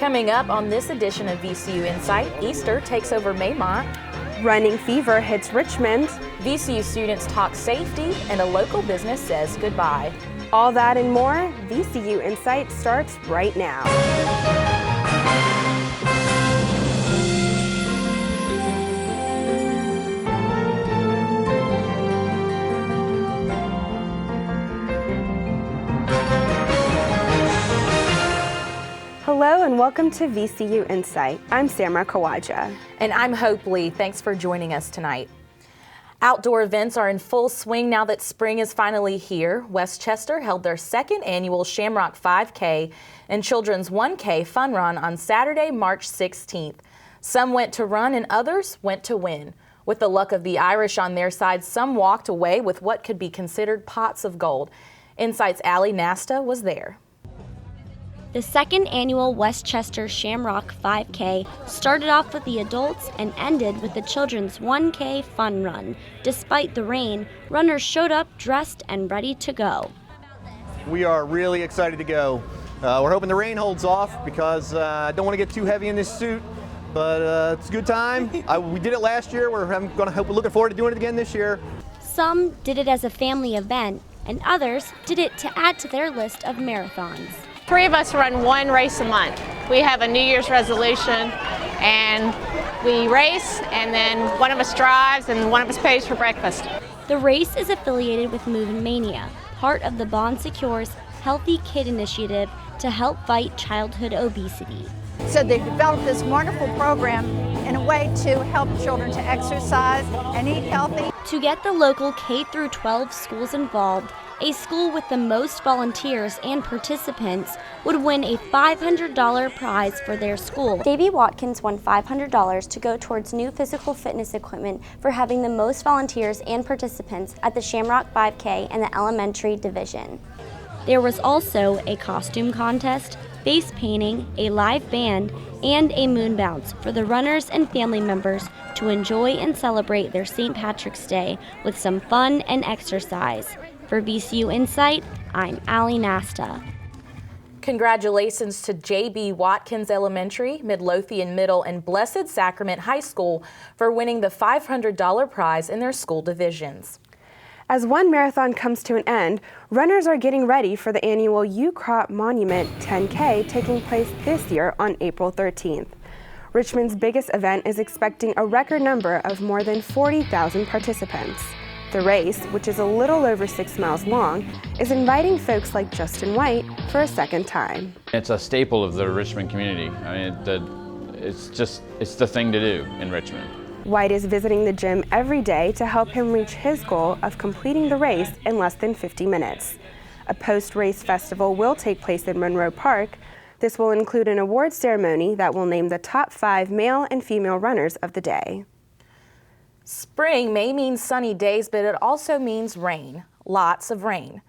Coming up on this edition of VCU InSight, Easter takes over Maymont. Running fever hits Richmond. VCU students talk safety, and a local business says goodbye. All that and more, VCU InSight starts right now. Hello and welcome to VCU InSight. I'm Samra Khawaja. And I'm Hope Lee. Thanks for joining us tonight. Outdoor events are in full swing now that spring is finally here. Westchester held their second annual Shamrock 5K and Children's 1K Fun Run on Saturday, March 16th. Some went to run and others went to win. With the luck of the Irish on their side, some walked away with what could be considered pots of gold. InSight's Nasta was there. The second annual Westchester Shamrock 5K started off with the adults and ended with the children's 1K fun run. Despite the rain, runners showed up dressed and ready to go. We are really excited to go. We're hoping the rain holds off because I don't want to get too heavy in this suit, but it's a good time. We did it last year. We're looking forward to doing it again this year. Some did it as a family event, and others did it to add to their list of marathons. 3 of us run 1 race a month. We have a New Year's resolution, and we race, and then one of us drives, and one of us pays for breakfast. The race is affiliated with Movin' Mania, part of the Bond Secure's Healthy Kid Initiative to help fight childhood obesity. So they developed this wonderful program in a way to help children to exercise and eat healthy. To get the local K-12 schools involved, a school with the most volunteers and participants would win a $500 prize for their school. Davy Watkins won $500 to go towards new physical fitness equipment for having the most volunteers and participants at the Shamrock 5K and the elementary division. There was also a costume contest, face painting, a live band, and a moon bounce for the runners and family members to enjoy and celebrate their St. Patrick's Day with some fun and exercise. For VCU InSight, I'm Nasta. Congratulations to J.B. Watkins Elementary, Midlothian Middle, and Blessed Sacrament High School for winning the $500 prize in their school divisions. As one marathon comes to an end, runners are getting ready for the annual UCrop Monument 10K taking place this year on April 13th. Richmond's biggest event is expecting a record number of more than 40,000 participants. The race, which is a little over 6 miles long, is inviting folks like Justin White for a second time. It's a staple of the Richmond community. I mean, it's the thing to do in Richmond. White is visiting the gym every day to help him reach his goal of completing the race in less than 50 minutes. A post-race festival will take place in Monroe Park. This will include an awards ceremony that will name the top 5 male and female runners of the day. Spring may mean sunny days, but it also means rain, lots of rain.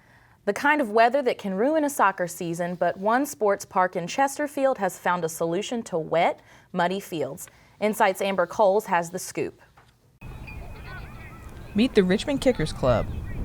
The kind of weather that can ruin a soccer season, but one sports park in Chesterfield has found a solution to wet, muddy fields. InSight's Amber Coles has the scoop. Meet the Richmond Kickers Club.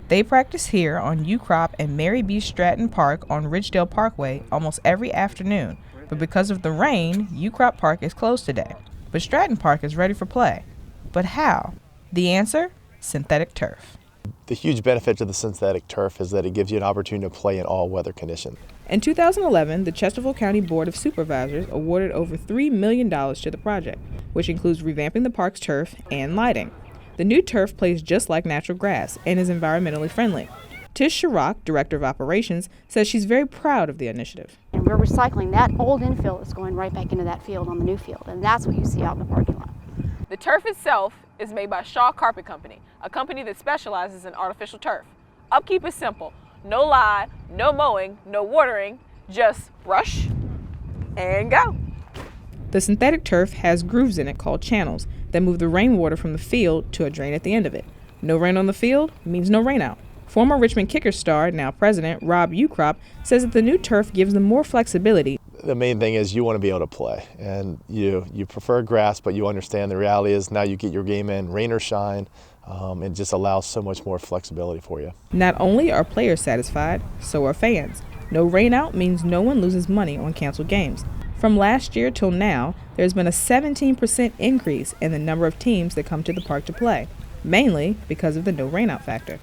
They practice here on UCrop and Mary B. Stratton Park on Ridgedale Parkway almost every afternoon, but because of the rain, UCrop Park is closed today. But Stratton Park is ready for play. But how? The answer? Synthetic turf. The huge benefit to the synthetic turf is that it gives you an opportunity to play in all weather conditions. In 2011, the Chesterfield County Board of Supervisors awarded over $3 million to the project, which includes revamping the park's turf and lighting. The new turf plays just like natural grass and is environmentally friendly. Tish Sharrock, Director of Operations, says she's very proud of the initiative. And we're recycling that old infield that's going right back into that field on the new field, and that's what you see out in the parking lot. The turf itself is made by Shaw Carpet Company, a company that specializes in artificial turf. Upkeep is simple. No lye, no mowing, no watering, just brush and go. The synthetic turf has grooves in it called channels that move the rainwater from the field to a drain at the end of it. No rain on the field means no rain out. Former Richmond Kickers star, now president, Rob Ucrop, says that the new turf gives them more flexibility. The main thing is you want to be able to play, and you prefer grass, but you understand the reality is now you get your game in, rain or shine. It just allows so much more flexibility for you. Not only are players satisfied, so are fans. No rain out means no one loses money on canceled games. From last year till now, there's been a 17% increase in the number of teams that come to the park to play, mainly because of the no rainout factor.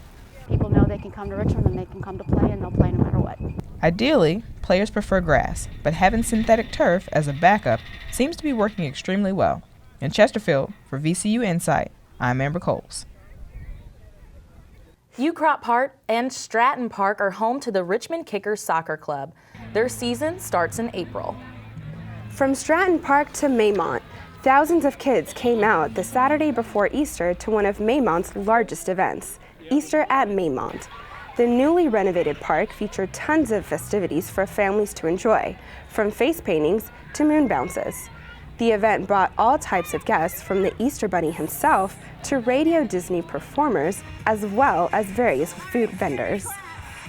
People know they can come to Richmond and they can come to play, and they'll play no matter what. Ideally, players prefer grass, but having synthetic turf as a backup seems to be working extremely well. In Chesterfield, for VCU InSight, I'm Amber Coles. Ucrop Park and Stratton Park are home to the Richmond Kickers Soccer Club. Their season starts in April. From Stratton Park to Maymont, thousands of kids came out the Saturday before Easter to one of Maymont's largest events, Easter at Maymont. The newly renovated park featured tons of festivities for families to enjoy, from face paintings to moon bounces. The event brought all types of guests, from the Easter Bunny himself to Radio Disney performers, as well as various food vendors.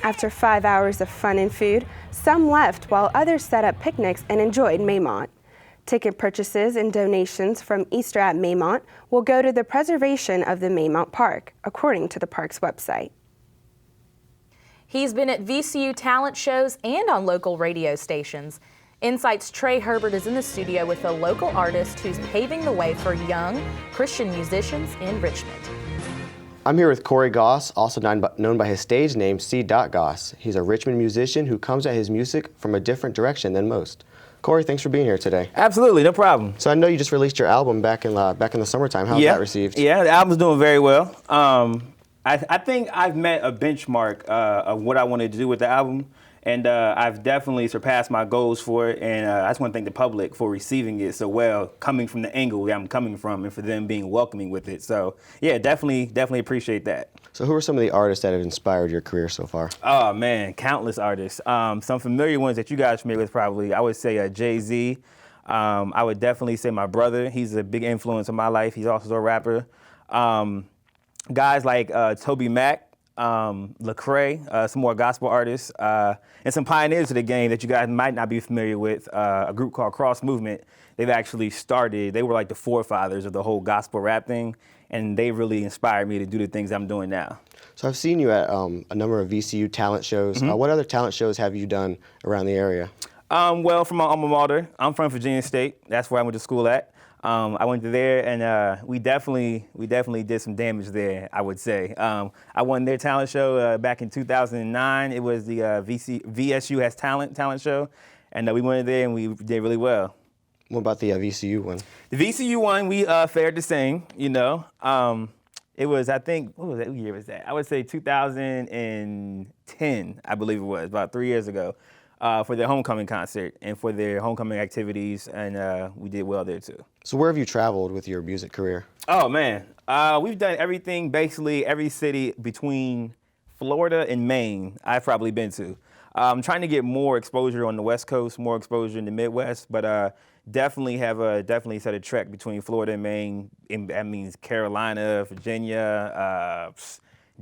After 5 hours of fun and food, some left while others set up picnics and enjoyed Maymont. Ticket purchases and donations from Easter at Maymont will go to the preservation of the Maymont Park, according to the park's website. He's been at VCU talent shows and on local radio stations. InSight's Trey Herbert is in the studio with a local artist who's paving the way for young Christian musicians in Richmond. I'm here with Corey Goss, also known by his stage name C. Goss. He's a Richmond musician who comes at his music from a different direction than most. Corey, thanks for being here today. Absolutely, no problem. So I know you just released your album back in the summertime. How's that received? Yeah, the album's doing very well. I think I've met a benchmark of what I wanted to do with the album, and I've definitely surpassed my goals for it, and I just want to thank the public for receiving it so well, coming from the angle that I'm coming from, and for them being welcoming with it. So yeah, definitely appreciate that. So who are some of the artists that have inspired your career so far? Oh man, countless artists. Some familiar ones that you guys are familiar with probably. I would say Jay-Z. I would definitely say my brother. He's a big influence in my life. He's also a rapper. Guys like Toby Mac. Lecrae, some more gospel artists, and some pioneers of the game that you guys might not be familiar with, a group called Cross Movement. They were like the forefathers of the whole gospel rap thing, and they really inspired me to do the things I'm doing now. So I've seen you at a number of VCU talent shows. Mm-hmm. What other talent shows have you done around the area? Well, from my alma mater, I'm from Virginia State. That's where I went to school at. I went to there, and we definitely did some damage there, I would say. I won their talent show back in 2009. It was the VSU Has Talent show, and we went in there and we did really well. What about the VCU one? The VCU one, we fared the same, you know. It was, I think, what year was that? I would say 2010, I believe it was, about 3 years ago. For their homecoming concert and for their homecoming activities, and we did well there too. So where have you traveled with your music career? Oh man, we've done everything, basically every city between Florida and Maine I've probably been to. I'm trying to get more exposure on the West Coast, more exposure in the Midwest, but definitely set a trek between Florida and Maine. That means Carolina, Virginia,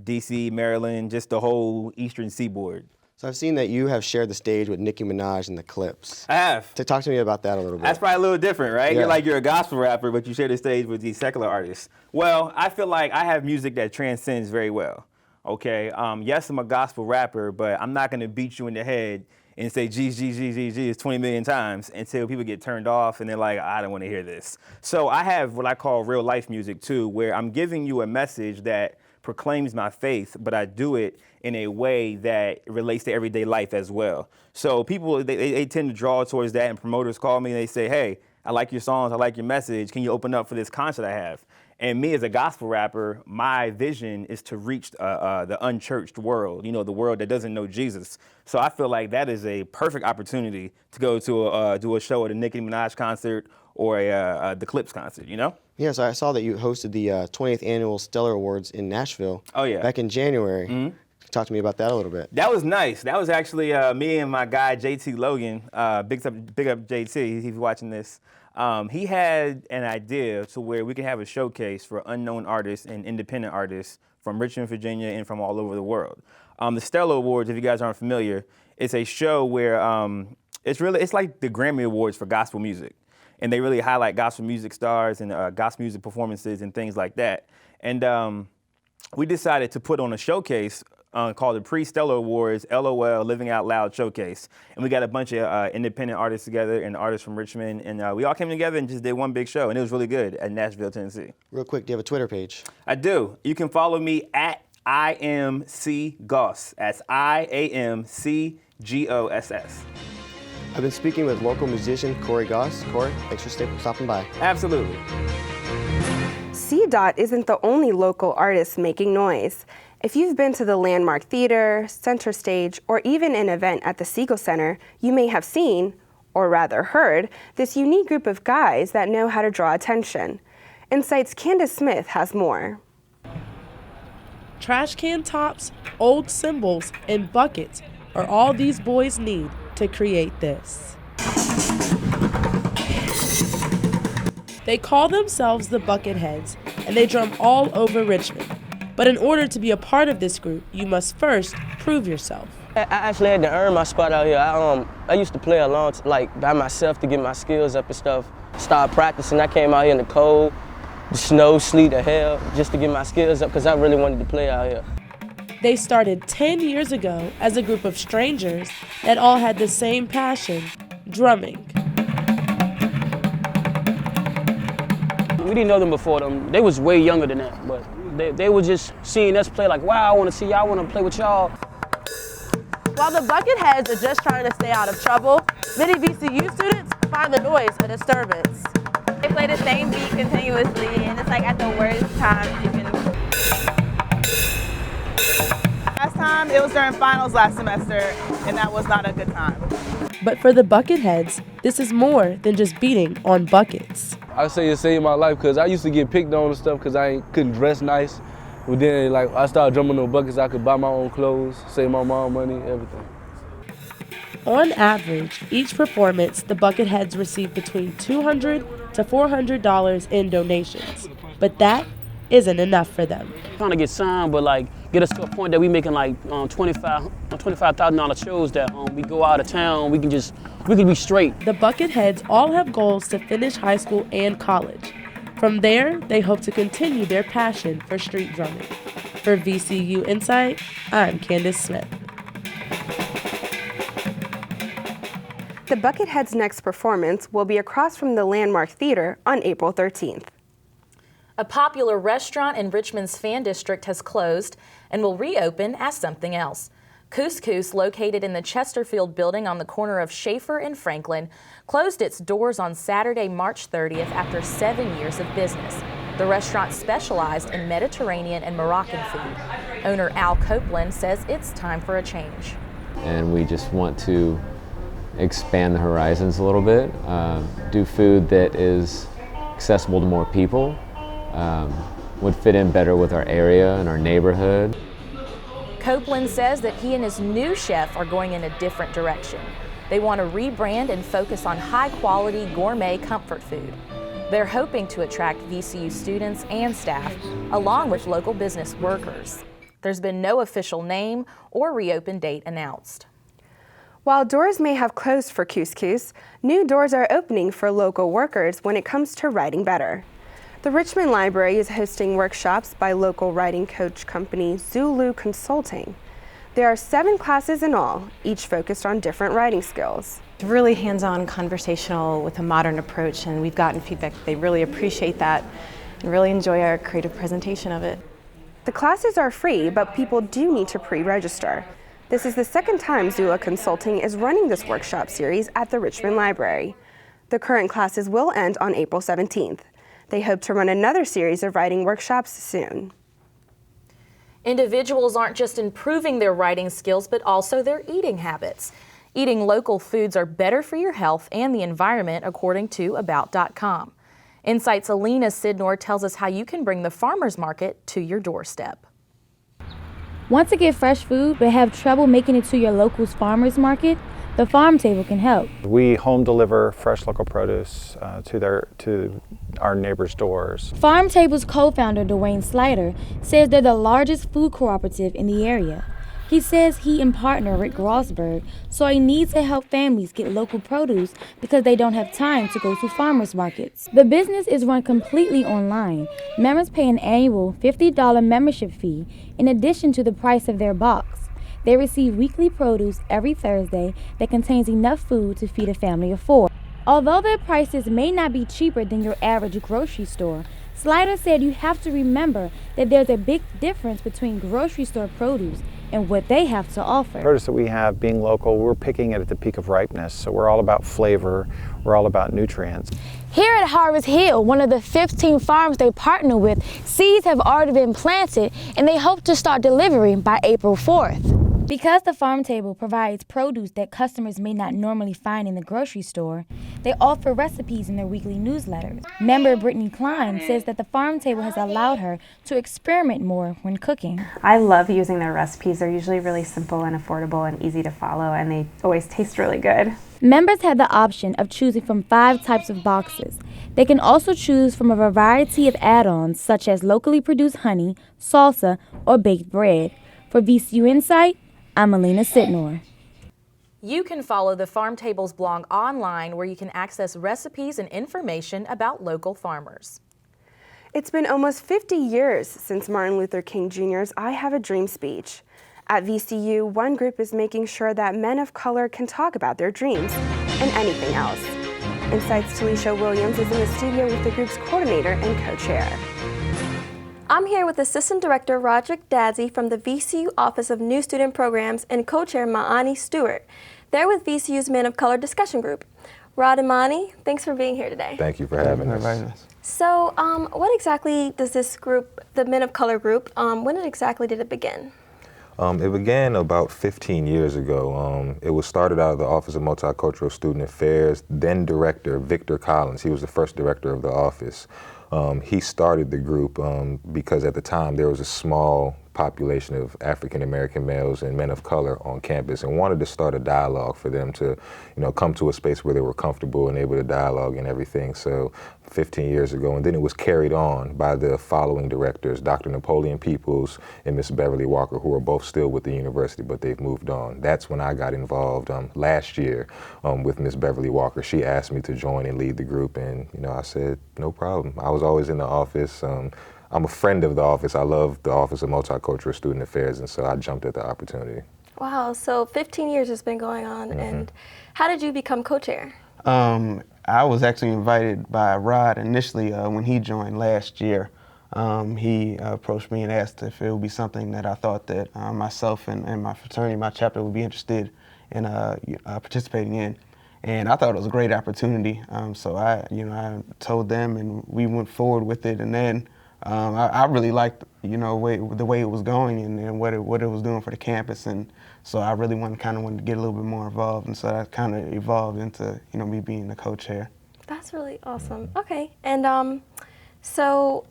DC, Maryland, just the whole eastern seaboard. So I've seen that you have shared the stage with Nicki Minaj in the Clips. I have. Talk to me about that a little bit. That's probably a little different, right? Yeah. You're a gospel rapper, but you share the stage with these secular artists. Well, I feel like I have music that transcends very well, okay? Yes, I'm a gospel rapper, but I'm not gonna beat you in the head and say G's 20 million times until people get turned off and they're like, I don't wanna hear this. So I have what I call real life music too, where I'm giving you a message that proclaims my faith, but I do it in a way that relates to everyday life as well. So people, they tend to draw towards that, and promoters call me and they say, hey, I like your songs, I like your message, can you open up for this concert I have? And me as a gospel rapper, my vision is to reach the unchurched world, you know, the world that doesn't know Jesus. So I feel like that is a perfect opportunity to go to do a show at a Nicki Minaj concert or the Clips concert, you know? Yeah, so I saw that you hosted the 20th Annual Stellar Awards in Nashville. Oh, yeah. Back in January. Mm-hmm. Talk to me about that a little bit. That was nice. That was actually me and my guy, JT Logan. Big up JT, he's watching this. He had an idea to where we could have a showcase for unknown artists and independent artists from Richmond, Virginia, and from all over the world. The Stellar Awards, if you guys aren't familiar, it's a show where it's like the Grammy Awards for gospel music. And they really highlight gospel music stars and gospel music performances and things like that. And we decided to put on a showcase called the Pre-Stellar Awards LOL Living Out Loud Showcase. And we got a bunch of independent artists together and artists from Richmond. And we all came together and just did one big show. And it was really good at Nashville, Tennessee. Real quick, do you have a Twitter page? I do. You can follow me at IMCGoss. That's IAMCGOSS. I've been speaking with local musician Corey Goss. Corey, thanks for stopping by. Absolutely. CDOT isn't the only local artist making noise. If you've been to the Landmark Theater, Center Stage, or even an event at the Siegel Center, you may have seen, or rather heard, this unique group of guys that know how to draw attention. InSight's Candice Smith has more. Trash can tops, old cymbals, and buckets are all these boys need to create this. They call themselves the Bucketheads, and they drum all over Richmond. But in order to be a part of this group, you must first prove yourself. I actually had to earn my spot out here. I used to play along, by myself to get my skills up and stuff. Started practicing. I came out here in the cold, the snow, sleet, the hell, just to get my skills up because I really wanted to play out here. They started 10 years ago as a group of strangers that all had the same passion, drumming. We didn't know them before them. They was way younger than that, but they were just seeing us play like, wow, I want to see y'all, I want to play with y'all. While the Bucketheads are just trying to stay out of trouble, many VCU students find the noise a disturbance. They play the same beat continuously, and it's like at the worst time you can. Last time, it was during finals last semester, and that was not a good time. But for the Bucketheads, this is more than just beating on buckets. I say it saved my life because I used to get picked on and stuff because I couldn't dress nice. But then I started drumming on buckets. I could buy my own clothes, save my mom money, everything. On average, each performance, the Bucketheads receive between $200 to $400 in donations. But that isn't enough for them. Trying to get signed, but get us to a point that we making $25,000 shows that we go out of town, we can be straight. The Bucketheads all have goals to finish high school and college. From there, they hope to continue their passion for street drumming. For VCU InSight, I'm Candice Smith. The Bucketheads' next performance will be across from the Landmark Theater on April 13th. A popular restaurant in Richmond's Fan District has closed and will reopen as something else. Couscous, located in the Chesterfield building on the corner of Schaefer and Franklin, closed its doors on Saturday, March 30th after 7 years of business. The restaurant specialized in Mediterranean and Moroccan food. Owner Al Copeland says it's time for a change. And we just want to expand the horizons a little bit, do food that is accessible to more people, would fit in better with our area and our neighborhood. Copeland says that he and his new chef are going in a different direction. They want to rebrand and focus on high-quality gourmet comfort food. They're hoping to attract VCU students and staff, along with local business workers. There's been no official name or reopen date announced. While doors may have closed for Couscous, new doors are opening for local workers when it comes to writing better. The Richmond Library is hosting workshops by local writing coach company Zulu Consulting. There are 7 classes in all, each focused on different writing skills. It's really hands-on, conversational with a modern approach, and we've gotten feedback that they really appreciate that and really enjoy our creative presentation of it. The classes are free, but people do need to pre-register. This is the second time Zulu Consulting is running this workshop series at the Richmond Library. The current classes will end on April 17th. They hope to run another series of writing workshops soon. Individuals aren't just improving their writing skills, but also their eating habits. Eating local foods are better for your health and the environment, according to About.com. InSight's Alena Sydnor tells us how you can bring the farmer's market to your doorstep. Want to get fresh food but have trouble making it to your local farmer's market? The Farm Table can help. We home deliver fresh local produce to our neighbors' doors. Farm Table's co-founder, Duane Slyder, says they're the largest food cooperative in the area. He says he and partner Rick Grossberg saw a need to help families get local produce because they don't have time to go to farmers markets. The business is run completely online. Members pay an annual $50 membership fee in addition to the price of their box. They receive weekly produce every Thursday that contains enough food to feed a family of 4. Although their prices may not be cheaper than your average grocery store, Slyder said you have to remember that there's a big difference between grocery store produce and what they have to offer. Produce that we have, being local, we're picking it at the peak of ripeness, so we're all about flavor, we're all about nutrients. Here at Harvest Hill, one of the 15 farms they partner with, seeds have already been planted and they hope to start delivery by April 4th. Because the farm table provides produce that customers may not normally find in the grocery store, they offer recipes in their weekly newsletters. Member Brittany Klein says that the farm table has allowed her to experiment more when cooking. I love using their recipes. They're usually really simple and affordable and easy to follow, and they always taste really good. Members have the option of choosing from 5 types of boxes. They can also choose from a variety of add-ons such as locally produced honey, salsa, or baked bread. For VCU InSight, I'm Alena Sydnor. You can follow the Farm Tables blog online where you can access recipes and information about local farmers. It's been almost 50 years since Martin Luther King Jr.'s I Have a Dream speech. At VCU, one group is making sure that men of color can talk about their dreams and anything else. InSight's Talisha Williams is in the studio with the group's coordinator and co-chair. I'm here with Assistant Director Roderick Dadzie from the VCU Office of New Student Programs and Co-Chair Ma'ani Stewart. They're with VCU's Men of Color discussion group. Rod and Ma'ani, thanks for being here today. Thank you for having us. So, what exactly does this group, the Men of Color group, when exactly did it begin? It began about 15 years ago. It was started out of the Office of Multicultural Student Affairs. Then Director Victor Collins, he was the first director of the office. He started the group because at the time there was a small population of African American males and men of color on campus and wanted to start a dialogue for them to, come to a space where they were comfortable and able to dialogue and everything. So 15 years ago, and then it was carried on by the following directors, Dr. Napoleon Peoples and Miss Beverly Walker, who are both still with the university, but they've moved on. That's when I got involved last year with Miss Beverly Walker. She asked me to join and lead the group, and I said, no problem. I was always in the office. I'm a friend of the office. I love the Office of Multicultural Student Affairs, and so I jumped at the opportunity. Wow, so 15 years has been going on, and how did you become co-chair? I was actually invited by Rod initially when he joined last year. He approached me and asked if it would be something that I thought that myself and my fraternity, my chapter, would be interested in participating in. And I thought it was a great opportunity. So I told them, and we went forward with it. And then I really liked, the way it was going and what it was doing for the campus. And so I really wanted to get a little bit more involved. And so that kind of evolved into, me being the co-chair. That's really awesome. Okay. And so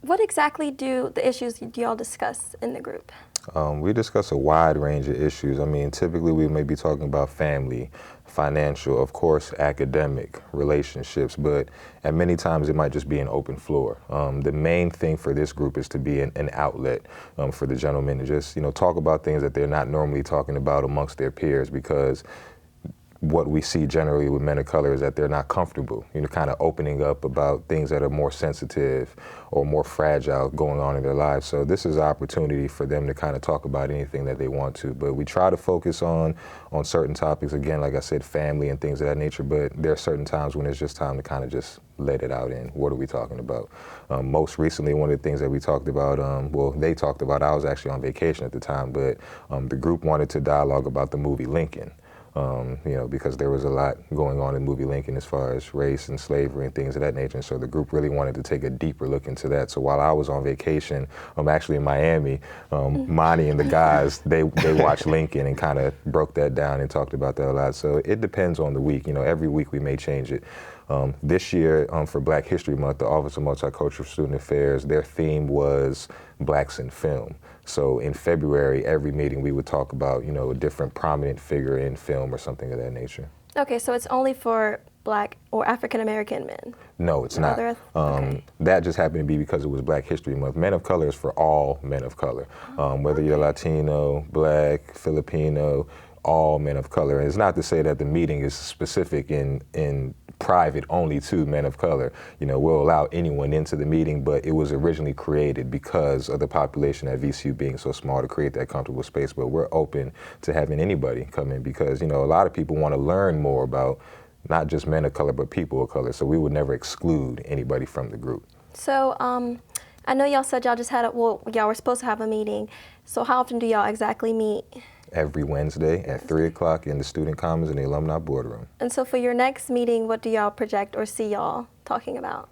what exactly do the issues do y'all discuss in the group? We discuss a wide range of issues. I mean, typically we may be talking about family, financial, of course, academic, relationships, but at many times it might just be an open floor. The main thing for this group is to be an outlet for the gentlemen to just, talk about things that they're not normally talking about amongst their peers, because what we see generally with men of color is that they're not comfortable, kind of opening up about things that are more sensitive or more fragile going on in their lives. So this is an opportunity for them to kind of talk about anything that they want to. But we try to focus on certain topics, again, like I said, family and things of that nature, but there are certain times when it's just time to kind of just let it out in. What are we talking about? Most recently, one of the things that we talked about, they talked about, I was actually on vacation at the time, but the group wanted to dialogue about the movie Lincoln. Because there was a lot going on in the movie Lincoln as far as race and slavery and things of that nature. And so the group really wanted to take a deeper look into that. So while I was on vacation, actually in Miami, Monty and the guys, they watched Lincoln and kind of broke that down and talked about that a lot. So it depends on the week. Every week we may change it. This year, for Black History Month, the Office of Multicultural Student Affairs, their theme was Blacks in Film. So in February, every meeting we would talk about, a different prominent figure in film or something of that nature. Okay, so it's only for Black or African American men? No, it's not. Okay. That just happened to be because it was Black History Month. Men of color is for all men of color, whether you're Latino, Black, Filipino, all men of color. And it's not to say that the meeting is specific in private only to men of color. We'll allow anyone into the meeting, but it was originally created because of the population at VCU being so small to create that comfortable space. But we're open to having anybody come in because, a lot of people want to learn more about not just men of color, but people of color. So we would never exclude anybody from the group. So I know y'all said y'all just had y'all were supposed to have a meeting. So how often do y'all exactly meet? Every Wednesday at 3 o'clock in the Student Commons in the Alumni Boardroom. And so for your next meeting, what do y'all project or see y'all talking about?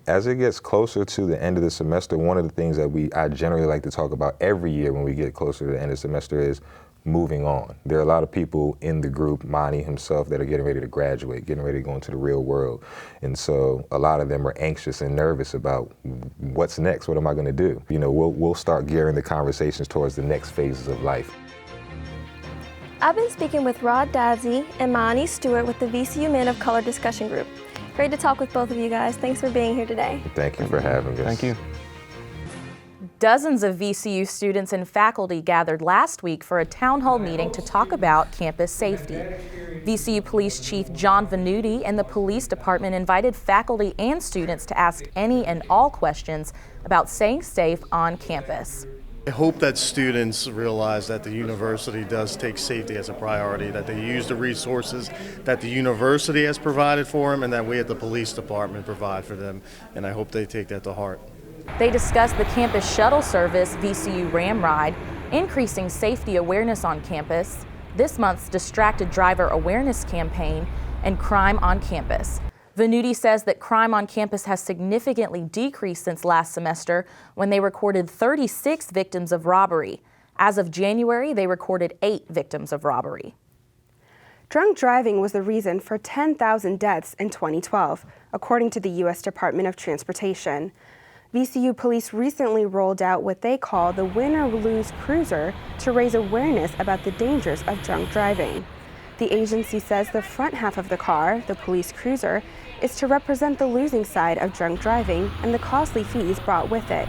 As it gets closer to the end of the semester, one of the things that I generally like to talk about every year when we get closer to the end of the semester is moving on. There are a lot of people in the group, Monty himself, that are getting ready to graduate, getting ready to go into the real world. And so a lot of them are anxious and nervous about what's next, what am I gonna do? We'll start gearing the conversations towards the next phases of life. I've been speaking with Roderick Dadzie and Alena Sydnor with the VCU Men of Color discussion group. Great to talk with both of you guys. Thanks for being here today. Thank you for having us. Thank you. Dozens of VCU students and faculty gathered last week for a town hall meeting to talk about campus safety. VCU Police Chief John Venuti and the police department invited faculty and students to ask any and all questions about staying safe on campus. I hope that students realize that the university does take safety as a priority, that they use the resources that the university has provided for them and that we at the police department provide for them, and I hope they take that to heart. They discussed the campus shuttle service, VCU Ram Ride, increasing safety awareness on campus, this month's Distracted Driver Awareness Campaign, and crime on campus. Venuti says that crime on campus has significantly decreased since last semester when they recorded 36 victims of robbery. As of January, they recorded 8 victims of robbery. Drunk driving was the reason for 10,000 deaths in 2012, according to the U.S. Department of Transportation. VCU police recently rolled out what they call the Win or Lose Cruiser to raise awareness about the dangers of drunk driving. The agency says the front half of the car, the police cruiser, is to represent the losing side of drunk driving and the costly fees brought with it.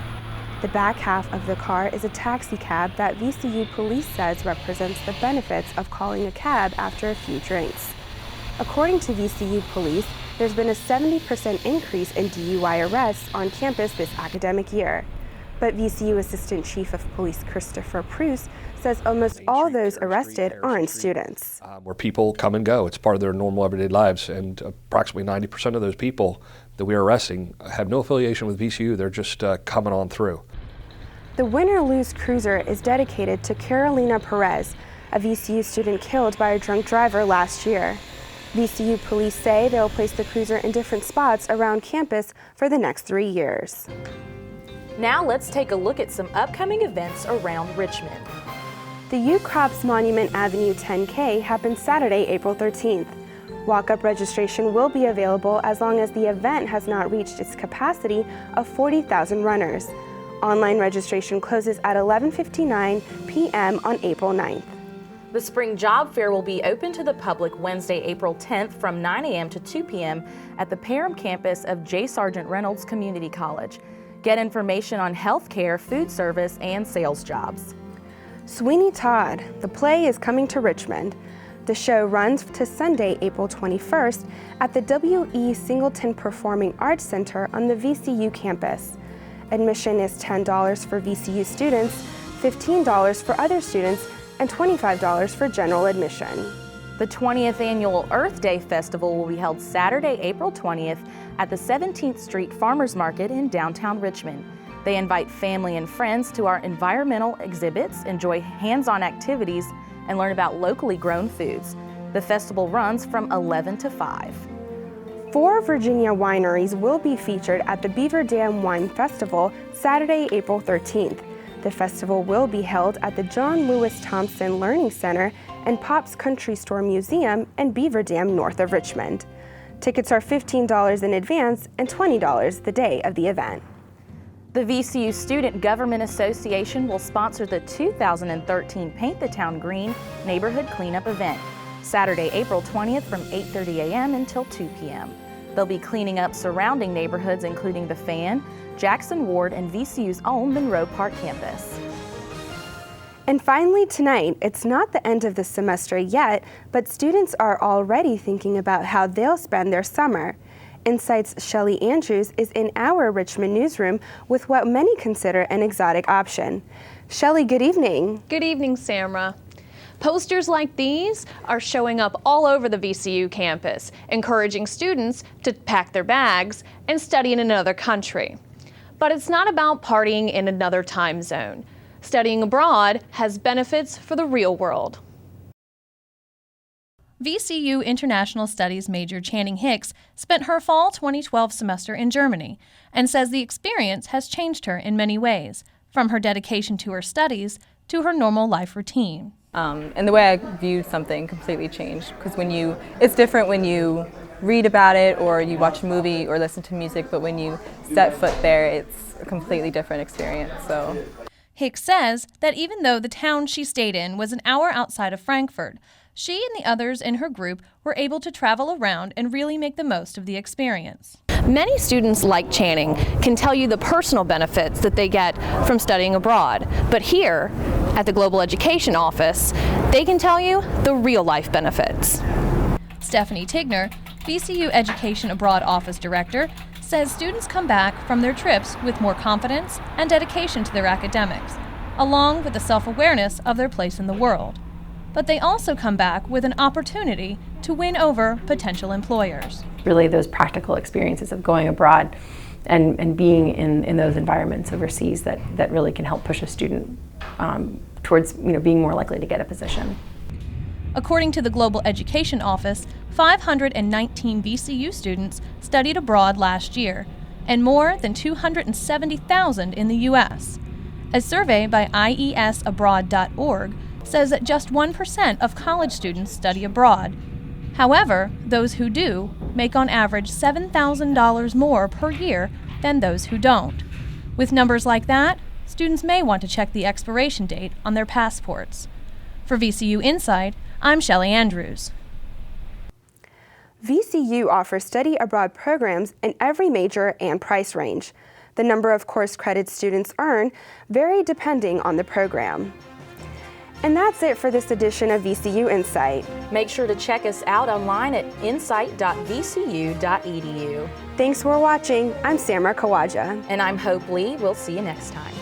The back half of the car is a taxi cab that VCU police says represents the benefits of calling a cab after a few drinks. According to VCU police, there's been a 70% increase in DUI arrests on campus this academic year. But VCU Assistant Chief of Police Christopher Pruse says almost all those arrested aren't students. Where people come and go. It's part of their normal everyday lives, and approximately 90% of those people that we are arresting have no affiliation with VCU. They're just coming on through. The Win or Lose Cruiser is dedicated to Carolina Perez, a VCU student killed by a drunk driver last year. VCU police say they'll place the cruiser in different spots around campus for the next 3 years. Now let's take a look at some upcoming events around Richmond. The UCROP's Monument Avenue 10K happens Saturday, April 13th. Walk-up registration will be available as long as the event has not reached its capacity of 40,000 runners. Online registration closes at 11:59 p.m. on April 9th. The Spring Job Fair will be open to the public Wednesday, April 10th from 9 a.m. to 2 p.m. at the Parham campus of J. Sargent Reynolds Community College. Get information on healthcare, food service, and sales jobs. Sweeney Todd, the play is coming to Richmond. The show runs to Sunday, April 21st at the W.E. Singleton Performing Arts Center on the VCU campus. Admission is $10 for VCU students, $15 for other students, and $25 for general admission. The 20th Annual Earth Day Festival will be held Saturday, April 20th at the 17th Street Farmers Market in downtown Richmond. They invite family and friends to our environmental exhibits, enjoy hands-on activities, and learn about locally grown foods. The festival runs from 11 to 5. 4 Virginia wineries will be featured at the Beaver Dam Wine Festival Saturday, April 13th. The festival will be held at the John Lewis Thompson Learning Center and Pop's Country Store Museum in Beaver Dam, north of Richmond. Tickets are $15 in advance and $20 the day of the event. The VCU Student Government Association will sponsor the 2013 Paint the Town Green Neighborhood Cleanup event, Saturday, April 20th from 8:30 a.m. until 2 p.m. They'll be cleaning up surrounding neighborhoods including the Fan, Jackson Ward, and VCU's own Monroe Park campus. And finally tonight, it's not the end of the semester yet, but students are already thinking about how they'll spend their summer. InSight's Shelley Andrews is in our Richmond newsroom with what many consider an exotic option. Shelley, good evening. Good evening, Samra. Posters like these are showing up all over the VCU campus, encouraging students to pack their bags and study in another country. But it's not about partying in another time zone. Studying abroad has benefits for the real world. VCU International Studies major Channing Hicks spent her fall 2012 semester in Germany and says the experience has changed her in many ways, from her dedication to her studies to her normal life routine. And the way I viewed something completely changed, because it's different when you read about it or you watch a movie or listen to music, but when you set foot there, it's a completely different experience. So Hicks says that even though the town she stayed in was an hour outside of Frankfurt, she and the others in her group were able to travel around and really make the most of the experience. Many students like Channing can tell you the personal benefits that they get from studying abroad, but here at the Global Education Office, they can tell you the real life benefits. Stephanie Tignor, VCU Education Abroad Office Director, says students come back from their trips with more confidence and dedication to their academics, along with the self-awareness of their place in the world. But they also come back with an opportunity to win over potential employers. Really those practical experiences of going abroad and being in those environments overseas that really can help push a student towards being more likely to get a position. According to the Global Education Office, 519 VCU students studied abroad last year, and more than 270,000 in the U.S. A survey by iesabroad.org says that just 1% of college students study abroad. However, those who do make on average $7,000 more per year than those who don't. With numbers like that, students may want to check the expiration date on their passports. For VCU InSight, I'm Shelley Andrews. VCU offers study abroad programs in every major and price range. The number of course credits students earn vary depending on the program. And that's it for this edition of VCU InSight. Make sure to check us out online at insight.vcu.edu. Thanks for watching. I'm Samra Khawaja. And I'm Hope Lee. We'll see you next time.